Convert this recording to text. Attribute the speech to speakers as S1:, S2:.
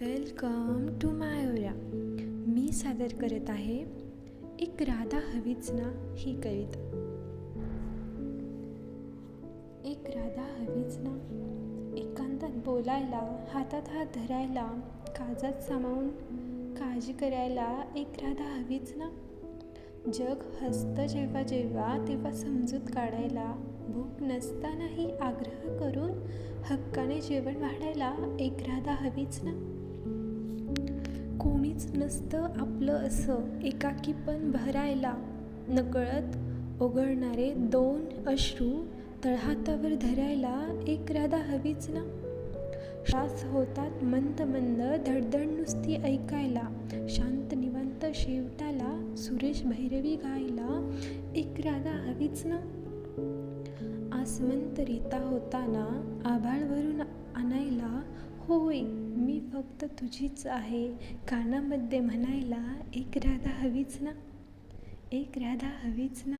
S1: Welcome to मायोरा. मी सादर करत आहे एक राधा हवीच ना ही कविता. एक राधा हवीच ना, एकांतात बोलायला, हातात हात धरायला, काळजात सामावून काळजी करायला. एक राधा हवीच ना. जग हसतं जेव्हा जेव्हा तेव्हा समजूत काढायला, भूक नसतानाही आग्रह करून हक्काने जेवण वाढायला. एक राधा हवीच ना. कोणीच नसतं आपलं असं एकाकीपण भरायला, नकळत ओघळणारे दोन अश्रू तळहातावर धरायला. एक राधा हवीच ना. श्वास होतात मंद मंद, धडधड नुसती ऐकायला, शांत निवांत शेवटाला सुरेश भैरवी गायला. एक राधा हवीच ना. आसमंत रीता होताना आभाळवरून आणायला, होय मी फक्त तुझीच आहे कानामध्ये म्हणायला. एक राधा हवीच ना. एक राधा हवीच ना.